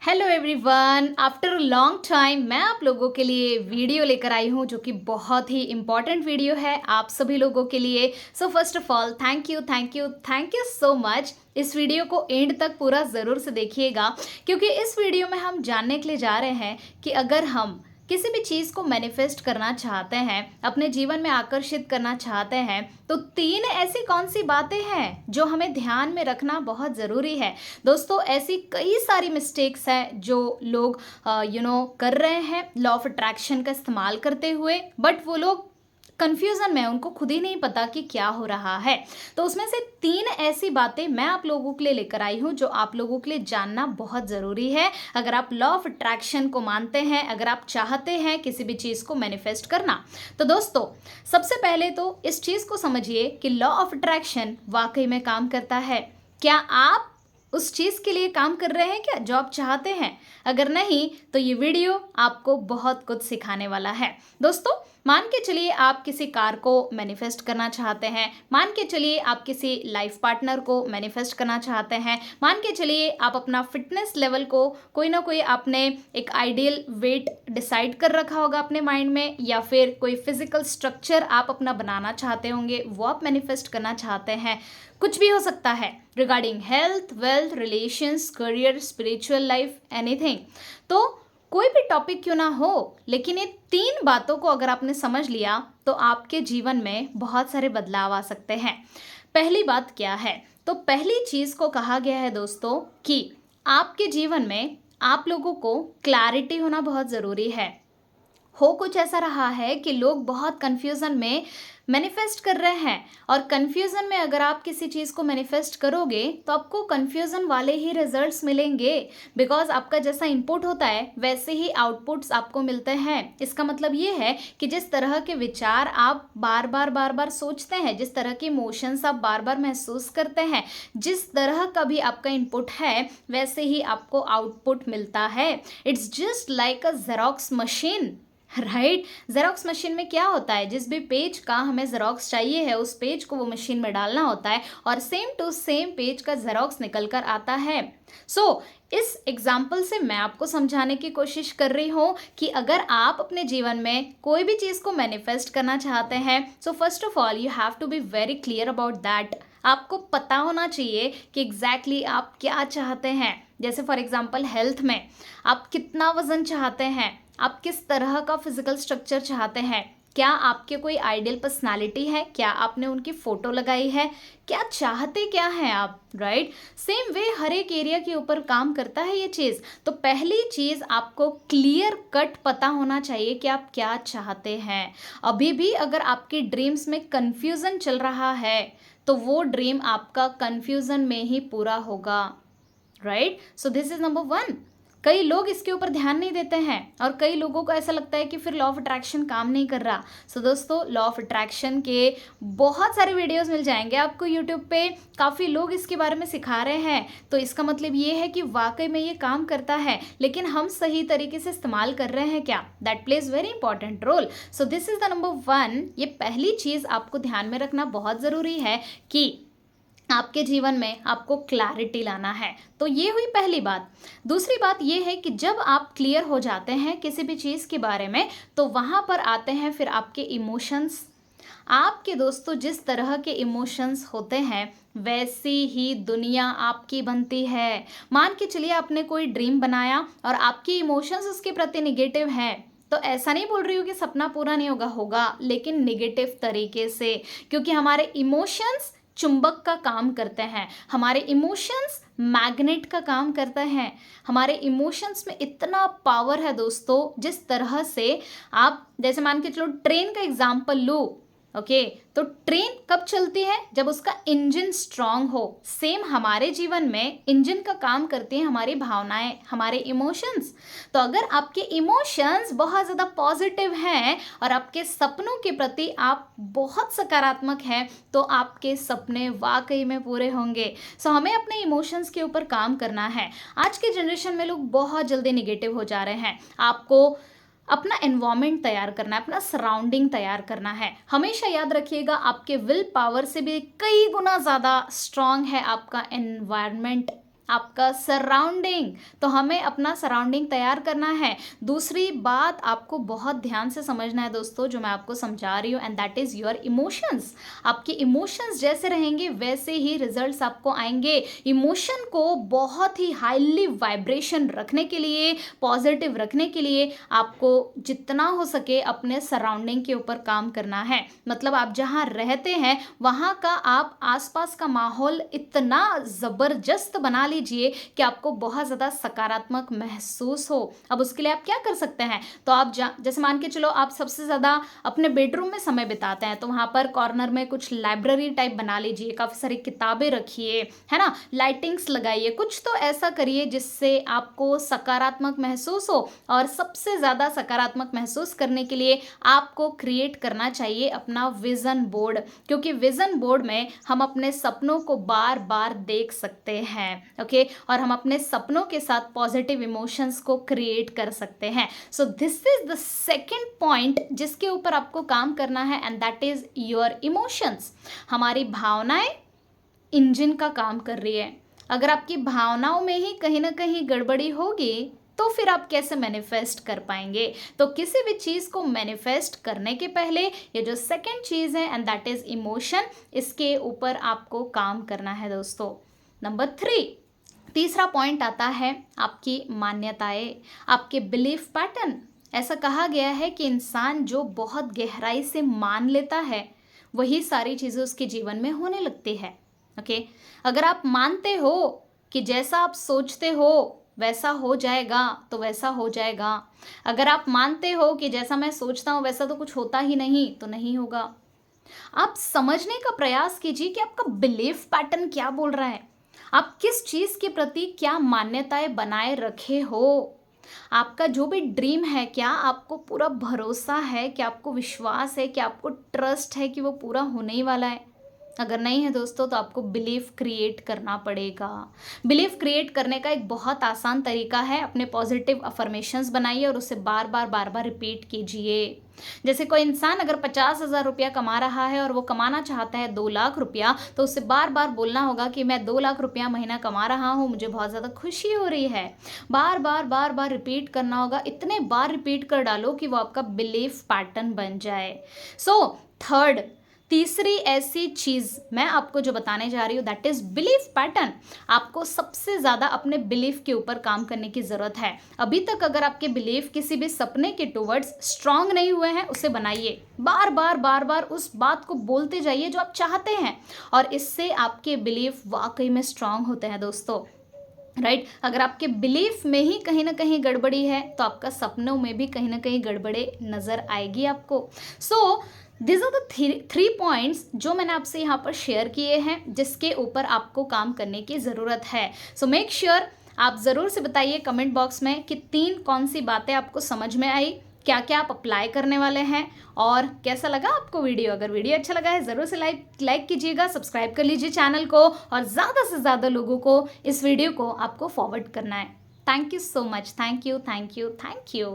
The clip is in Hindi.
Hello everyone, after a long time मैं आप लोगों के लिए वीडियो लेकर आई हूँ जो कि बहुत ही इम्पॉर्टेंट वीडियो है आप सभी लोगों के लिए। सो first of all thank you so much. इस वीडियो को एंड तक पूरा ज़रूर से देखिएगा क्योंकि इस वीडियो में हम जानने के लिए जा रहे हैं कि अगर हम किसी भी चीज़ को मैनिफेस्ट करना चाहते हैं, अपने जीवन में आकर्षित करना चाहते हैं, तो 3 ऐसी कौन सी बातें हैं जो हमें ध्यान में रखना बहुत ज़रूरी है। दोस्तों, ऐसी कई सारी मिस्टेक्स हैं जो लोग कर रहे हैं लॉ ऑफ अट्रैक्शन का इस्तेमाल करते हुए, बट वो लोग कंफ्यूजन में, उनको खुद ही नहीं पता कि क्या हो रहा है। तो उसमें से 3 ऐसी बातें मैं आप लोगों के लिए लेकर आई हूं जो आप लोगों के लिए जानना बहुत ज़रूरी है अगर आप लॉ ऑफ अट्रैक्शन को मानते हैं, अगर आप चाहते हैं किसी भी चीज़ को मैनिफेस्ट करना। तो दोस्तों, सबसे पहले तो इस चीज़ को समझिए कि लॉ ऑफ अट्रैक्शन वाकई में काम करता है। क्या आप उस चीज़ के लिए काम कर रहे हैं क्या जो आप चाहते हैं? अगर नहीं तो ये वीडियो आपको बहुत कुछ सिखाने वाला है। दोस्तों, मान के चलिए आप किसी कार को मैनिफेस्ट करना चाहते हैं, मान के चलिए आप किसी लाइफ पार्टनर को मैनिफेस्ट करना चाहते हैं, मान के चलिए आप अपना फिटनेस लेवल को कोई ना कोई आपने एक आइडियल वेट डिसाइड कर रखा होगा अपने माइंड में, या फिर कोई फिजिकल स्ट्रक्चर आप अपना बनाना चाहते होंगे, वो आप मैनिफेस्ट करना चाहते हैं। कुछ भी हो सकता है regarding health, wealth, relations, career, spiritual life, anything. तो कोई भी टॉपिक क्यों ना हो, लेकिन ये 3 बातों को अगर आपने समझ लिया तो आपके जीवन में बहुत सारे बदलाव आ सकते हैं। पहली बात क्या है? तो पहली चीज़ को कहा गया है दोस्तों कि आपके जीवन में आप लोगों को क्लैरिटी होना बहुत ज़रूरी है। हो कुछ ऐसा रहा है कि लोग बहुत कंफ्यूजन में मैनिफेस्ट कर रहे हैं, और कंफ्यूजन में अगर आप किसी चीज़ को मैनिफेस्ट करोगे तो आपको कंफ्यूजन वाले ही रिजल्ट्स मिलेंगे, बिकॉज आपका जैसा इनपुट होता है वैसे ही आउटपुट्स आपको मिलते हैं। इसका मतलब ये है कि जिस तरह के विचार आप बार बार सोचते हैं, जिस तरह के इमोशंस आप बार बार महसूस करते हैं, जिस तरह का भी आपका इनपुट है वैसे ही आपको आउटपुट मिलता है। It's just like a xerox machine, right. Xerox machine में क्या होता है, जिस भी पेज का हमें जेरोक्स चाहिए है उस पेज को वो मशीन में डालना होता है और सेम टू सेम पेज का जेरोक्स निकल कर आता है। सो इस एग्जाम्पल से मैं आपको समझाने की कोशिश कर रही हूँ कि अगर आप अपने जीवन में कोई भी चीज़ को मैनिफेस्ट करना चाहते हैं, so first of all you have to be very clear about that. आपको पता होना चाहिए कि एग्जैक्टली आप क्या चाहते हैं। जैसे फॉर एग्जाम्पल हेल्थ में आप कितना वजन चाहते हैं, आप किस तरह का फिजिकल स्ट्रक्चर चाहते हैं, क्या आपके कोई आइडियल पर्सनालिटी है, क्या आपने उनकी फोटो लगाई है, क्या चाहते क्या हैं आप, राइट। सेम वे हर एक एरिया के ऊपर काम करता है ये चीज़। तो पहली चीज़ आपको क्लियर कट पता होना चाहिए कि आप क्या चाहते हैं। अभी भी अगर आपकी ड्रीम्स में कंफ्यूजन चल रहा है तो वो ड्रीम आपका कंफ्यूजन में ही पूरा होगा, right. So this is number 1। कई लोग इसके ऊपर ध्यान नहीं देते हैं और कई लोगों को ऐसा लगता है कि फिर लॉ ऑफ अट्रैक्शन काम नहीं कर रहा। सो दोस्तों, लॉ ऑफ अट्रैक्शन के बहुत सारे वीडियोस मिल जाएंगे आपको यूट्यूब पे, काफ़ी लोग इसके बारे में सिखा रहे हैं। तो इसका मतलब ये है कि वाकई में ये काम करता है, लेकिन हम सही तरीके से इस्तेमाल कर रहे हैं क्या, that plays very important role. So this is the number 1। ये पहली चीज़ आपको ध्यान में रखना बहुत ज़रूरी है कि आपके जीवन में आपको क्लैरिटी लाना है। तो ये हुई पहली बात। दूसरी बात ये है कि जब आप क्लियर हो जाते हैं किसी भी चीज़ के बारे में तो वहाँ पर आते हैं फिर आपके इमोशंस। आपके दोस्तों, जिस तरह के इमोशंस होते हैं वैसी ही दुनिया आपकी बनती है। मान के चलिए आपने कोई ड्रीम बनाया और आपके इमोशंस उसके प्रति निगेटिव हैं, तो ऐसा नहीं बोल रही हूँ कि सपना पूरा नहीं होगा, लेकिन निगेटिव तरीके से, क्योंकि हमारे इमोशंस चुंबक का काम करते हैं, हमारे इमोशंस मैग्नेट का काम करते हैं। हमारे इमोशंस में इतना पावर है दोस्तों, जिस तरह से आप जैसे मान के चलो ट्रेन का एग्जांपल लो, ओके। तो ट्रेन कब चलती है? जब उसका इंजन स्ट्रांग हो। सेम हमारे जीवन में इंजन का काम करती हैं हमारी भावनाएं, हमारे इमोशंस। तो अगर आपके इमोशंस बहुत ज़्यादा पॉजिटिव हैं और आपके सपनों के प्रति आप बहुत सकारात्मक हैं तो आपके सपने वाकई में पूरे होंगे। सो हमें अपने इमोशंस के ऊपर काम करना है। आज के जनरेशन में लोग बहुत जल्दी निगेटिव हो जा रहे हैं। आपको अपना एनवायरनमेंट तैयार करना है, अपना सराउंडिंग तैयार करना है। हमेशा याद रखिएगा, आपके विल पावर से भी कई गुना ज़्यादा स्ट्रांग है आपका एनवायरनमेंट, आपका सराउंडिंग, तो हमें अपना सराउंडिंग तैयार करना है। दूसरी बात आपको बहुत ध्यान से समझना है दोस्तों, जो मैं आपको समझा रही हूँ, and that is your emotions. आपके इमोशंस जैसे रहेंगे वैसे ही रिजल्ट्स आपको आएंगे। इमोशन को बहुत ही हाईली वाइब्रेशन रखने के लिए, पॉजिटिव रखने के लिए आपको जितना हो सके अपने सराउंडिंग के ऊपर काम करना है। मतलब आप जहाँ रहते हैं वहाँ का आप आसपास का माहौल इतना ज़बरदस्त बना लीजिए कि आपको बहुत ज़्यादा सकारात्मक महसूस हो। अब उसके लिए आप क्या कर सकते हैं, तो आप जैसे मान के चलो आप सबसे ज़्यादा अपने बेडरूम में समय बिताते हैं, तो वहाँ पर कॉर्नर में कुछ लाइब्रेरी टाइप बना लीजिए, काफ़ी सारी किताबें रखिए, है ना, लाइटिंग्स लगाइए, कुछ तो ऐसा करिए जिससे आपको सकारात्मक महसूस हो। और सबसे ज़्यादा सकारात्मक महसूस करने के लिए आपको क्रिएट करना चाहिए अपना विजन बोर्ड, क्योंकि विजन बोर्ड में हम अपने सपनों को बार बार देख सकते हैं। ओके, और हम अपने सपनों के साथ पॉजिटिव इमोशंस को क्रिएट कर सकते हैं। सो this is the second point जिसके ऊपर आपको काम करना है, and that is your emotions. हमारी भावनाएं इंजन का काम कर रही है। अगर आपकी भावनाओं में ही कहीं ना कहीं गड़बड़ी होगी तो फिर आप कैसे मैनिफेस्ट कर पाएंगे। तो किसी भी चीज़ को मैनिफेस्ट करने के पहले ये जो सेकंड चीज़ है, एंड दैट इज इमोशन, इसके ऊपर आपको काम करना है दोस्तों। नंबर 3, तीसरा पॉइंट आता है आपकी मान्यताएं, आपके बिलीफ पैटर्न। ऐसा कहा गया है कि इंसान जो बहुत गहराई से मान लेता है वही सारी चीज़ें उसके जीवन में होने लगती है। ओके, अगर आप मानते हो कि जैसा आप सोचते हो वैसा हो जाएगा तो वैसा हो जाएगा, अगर आप मानते हो कि जैसा मैं सोचता हूँ वैसा तो कुछ होता ही नहीं तो नहीं होगा। आप समझने का प्रयास कीजिए कि आपका बिलीफ पैटर्न क्या बोल रहा है, आप किस चीज़ के प्रति क्या मान्यताएं बनाए रखे हो। आपका जो भी ड्रीम है, क्या आपको पूरा भरोसा है, क्या आपको विश्वास है, क्या आपको ट्रस्ट है कि वो पूरा होने ही वाला है। अगर नहीं है दोस्तों तो आपको बिलीफ क्रिएट करना पड़ेगा। बिलीफ क्रिएट करने का एक बहुत आसान तरीका है, अपने पॉजिटिव अफर्मेशंस बनाइए और उसे बार बार रिपीट कीजिए। जैसे कोई इंसान अगर 50,000 रुपया कमा रहा है और वो कमाना चाहता है 2 लाख रुपया, तो उसे बार बार बोलना होगा कि मैं 2 लाख रुपया महीना कमा रहा हूँ, मुझे बहुत ज़्यादा खुशी हो रही है। बार बार रिपीट करना होगा, इतने बार रिपीट कर डालो कि वो आपका बिलीफ पैटर्न बन जाए। थर्ड, तीसरी ऐसी चीज़ मैं आपको जो बताने जा रही हूँ दैट इज़ बिलीफ पैटर्न। आपको सबसे ज़्यादा अपने बिलीफ के ऊपर काम करने की ज़रूरत है। अभी तक अगर आपके बिलीफ किसी भी सपने के टुवर्ड्स स्ट्रांग नहीं हुए हैं, उसे बनाइए, बार बार उस बात को बोलते जाइए जो आप चाहते हैं, और इससे आपके बिलीफ वाकई में स्ट्रांग होते हैं दोस्तों। राइट, अगर आपके बिलीफ में ही कहीं ना कहीं गड़बड़ी है तो आपका सपनों में भी कहीं ना कहीं गड़बड़े नज़र आएगी आपको। दिस आर द 3 पॉइंट्स जो मैंने आपसे यहाँ पर शेयर किए हैं जिसके ऊपर आपको काम करने की ज़रूरत है। सो मेक श्योर आप ज़रूर से बताइए कमेंट बॉक्स में कि 3 कौन सी बातें आपको समझ में आई, क्या क्या आप अप्लाई करने वाले हैं, और कैसा लगा आपको वीडियो। अगर वीडियो अच्छा लगा है ज़रूर से लाइक कीजिएगा, सब्सक्राइब कर लीजिए चैनल को, और ज़्यादा से ज़्यादा लोगों को इस वीडियो को आपको फॉरवर्ड करना है। Thank you so much, thank you.